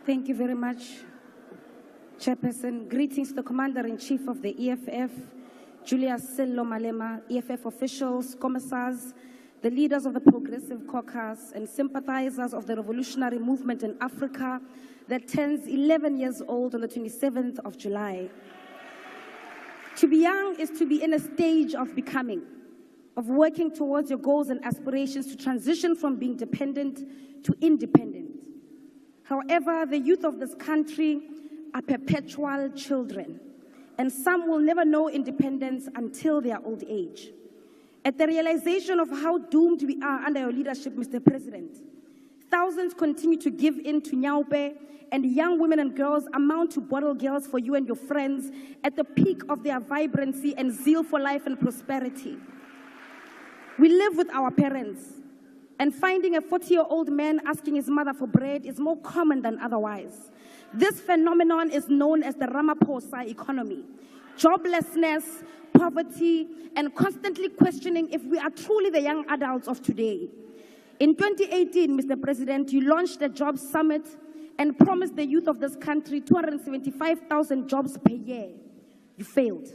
Thank you very much, Chairperson. Greetings to the Commander-in-Chief of the EFF, Julius Sello Malema, EFF officials, commissars, the leaders of the Progressive Caucus, and sympathizers of the revolutionary movement in Africa that turns 11 years old on the 27th of July. To be young is to be in a stage of becoming, of working towards your goals and aspirations to transition from being dependent to independent. However, the youth of this country are perpetual children, and some will never know independence until their old age. At the realization of how doomed we are under your leadership, Mr. President, thousands continue to give in to Nyaupe, and young women and girls amount to bottle girls for you and your friends at the peak of their vibrancy and zeal for life and prosperity. We live with our parents, and finding a 40-year-old man asking his mother for bread is more common than otherwise. This phenomenon is known as the Ramaphosa economy. Joblessness, poverty, and constantly questioning if we are truly the young adults of today. In 2018, Mr. President, you launched a jobs summit and promised the youth of this country 275,000 jobs per year. You failed.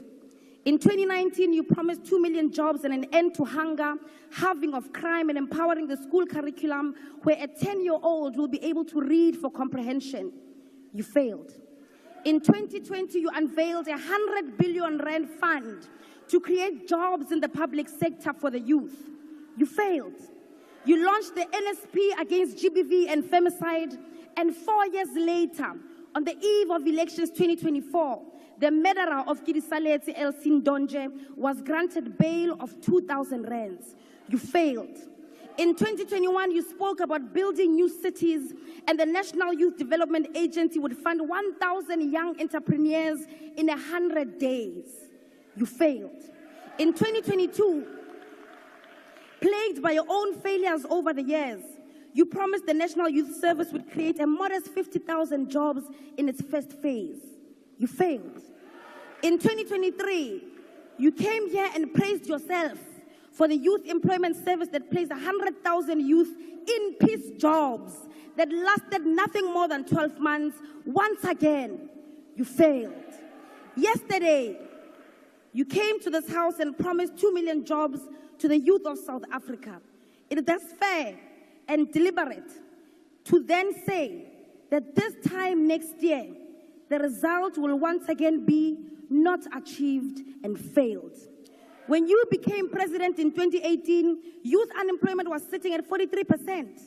In 2019, you promised 2 million jobs and an end to hunger, halving of crime, and empowering the school curriculum where a 10-year-old will be able to read for comprehension. You failed. In 2020, you unveiled a 100 billion rand fund to create jobs in the public sector for the youth. You failed. You launched the NSP against GBV and femicide, and 4 years later, on the eve of elections 2024, the murderer of Kirisaleti Elsin Donje was granted bail of 2,000 rands. You failed. In 2021, you spoke about building new cities, and the National Youth Development Agency would fund 1,000 young entrepreneurs in 100 days. You failed. In 2022, plagued by your own failures over the years, you promised the National Youth Service would create a modest 50,000 jobs in its first phase. You failed. In 2023, you came here and praised yourself for the Youth Employment Service that placed 100,000 youth in peace jobs that lasted nothing more than 12 months. Once again, you failed. Yesterday, you came to this house and promised 2 million jobs to the youth of South Africa. It is thus fair and deliberate to then say that this time next year, the result will once again be not achieved and failed. When you became president in 2018, youth unemployment was sitting at 43%.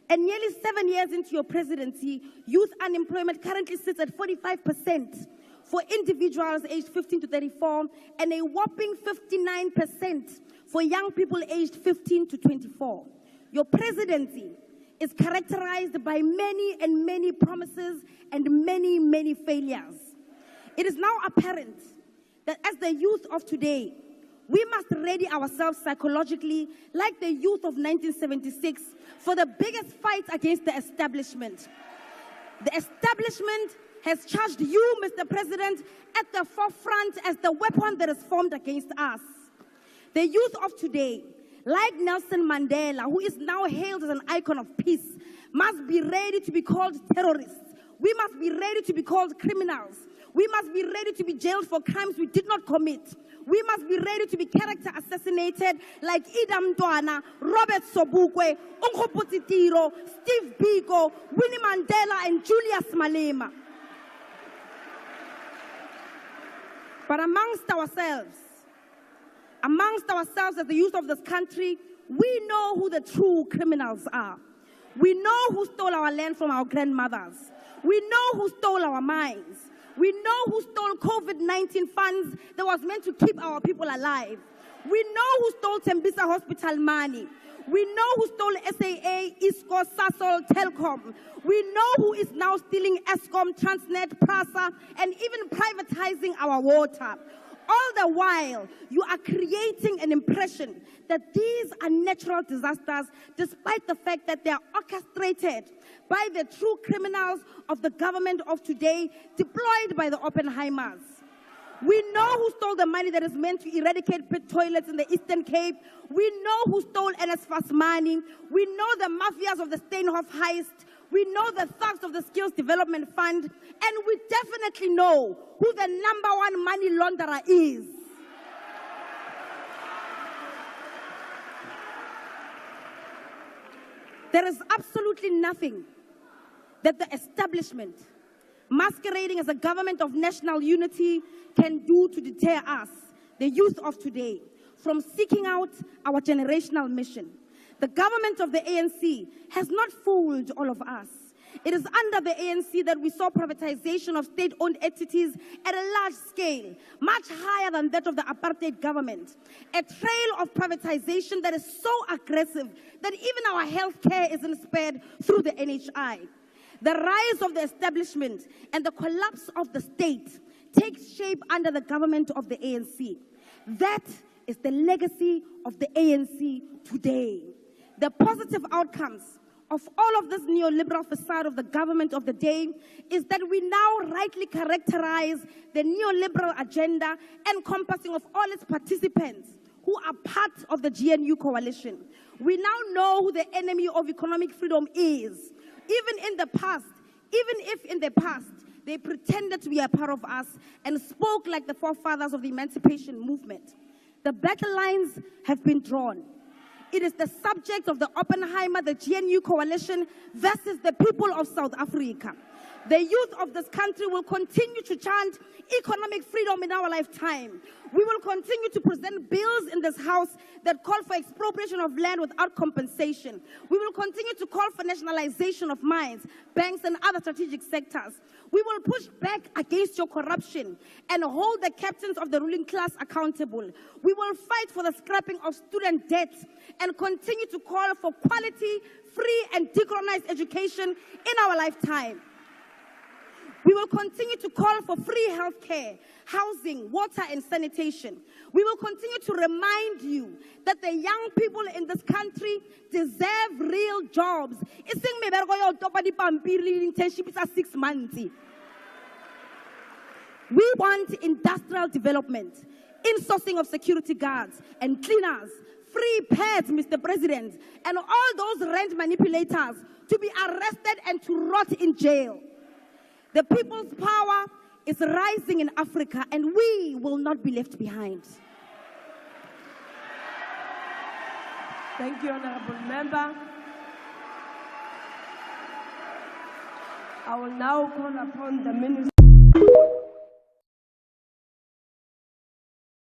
And nearly 7 years into your presidency, youth unemployment currently sits at 45% for individuals aged 15 to 34, and a whopping 59% for young people aged 15 to 24. Your presidency is characterized by many promises and many failures. It is now apparent that as the youth of today, we must ready ourselves psychologically like the youth of 1976 for the biggest fight against the establishment. The establishment has charged you, Mr. President, at the forefront as the weapon that is formed against us. The youth of today, like Nelson Mandela, who is now hailed as an icon of peace, must be ready to be called terrorists. We must be ready to be called criminals. We must be ready to be jailed for crimes we did not commit. We must be ready to be character assassinated like Idam Mntwana, Robert Sobukwe, Nkgopotshe Tiro, Steve Biko, Winnie Mandela, and Julius Malema. But amongst ourselves as the youth of this country, we know who the true criminals are. We know who stole our land from our grandmothers. We know who stole our mines. We know who stole COVID-19 funds that was meant to keep our people alive. We know who stole Tembisa Hospital money. We know who stole SAA, ISCO, Sasol, Telkom. We know who is now stealing Eskom, Transnet, PRASA, and even privatizing our water. All the while, you are creating an impression that these are natural disasters, despite the fact that they are orchestrated by the true criminals of the government of today, deployed by the Oppenheimers. We know who stole the money that is meant to eradicate pit toilets in the Eastern Cape. We know who stole NSFAS money. We know the mafias of the Steenhof heist. We know the thugs of the Skills Development Fund, and we definitely know who the #1 money launderer is. There is absolutely nothing that the establishment, masquerading as a government of national unity, can do to deter us, the youth of today, from seeking out our generational mission. The government of the ANC has not fooled all of us. It is under the ANC that we saw privatization of state-owned entities at a large scale, much higher than that of the apartheid government. A trail of privatization that is so aggressive that even our healthcare isn't spared through the NHI. The rise of the establishment and the collapse of the state takes shape under the government of the ANC. That is the legacy of the ANC today. The positive outcomes of all of this neoliberal facade of the government of the day is that we now rightly characterize the neoliberal agenda encompassing of all its participants who are part of the GNU coalition. We now know who the enemy of economic freedom is. Even if in the past they pretended to be a part of us and spoke like the forefathers of the emancipation movement. The battle lines have been drawn. It is the subject of the Oppenheimer, the GNU coalition versus the people of South Africa. The youth of this country will continue to chant economic freedom in our lifetime. We will continue to present bills in this house that call for expropriation of land without compensation. We will continue to call for nationalization of mines, banks, and other strategic sectors. We will push back against your corruption and hold the captains of the ruling class accountable. We will fight for the scrapping of student debt and continue to call for quality, free, and decolonized education in our lifetime. We will continue to call for free healthcare, housing, water, and sanitation. We will continue to remind you that the young people in this country deserve real jobs. It's 6 months. We want industrial development, insourcing of security guards and cleaners, free pads, Mr. President, and all those rent manipulators to be arrested and to rot in jail. The people's power is rising in Africa, and we will not be left behind. Thank you, Honorable Member. I will now call upon the Minister.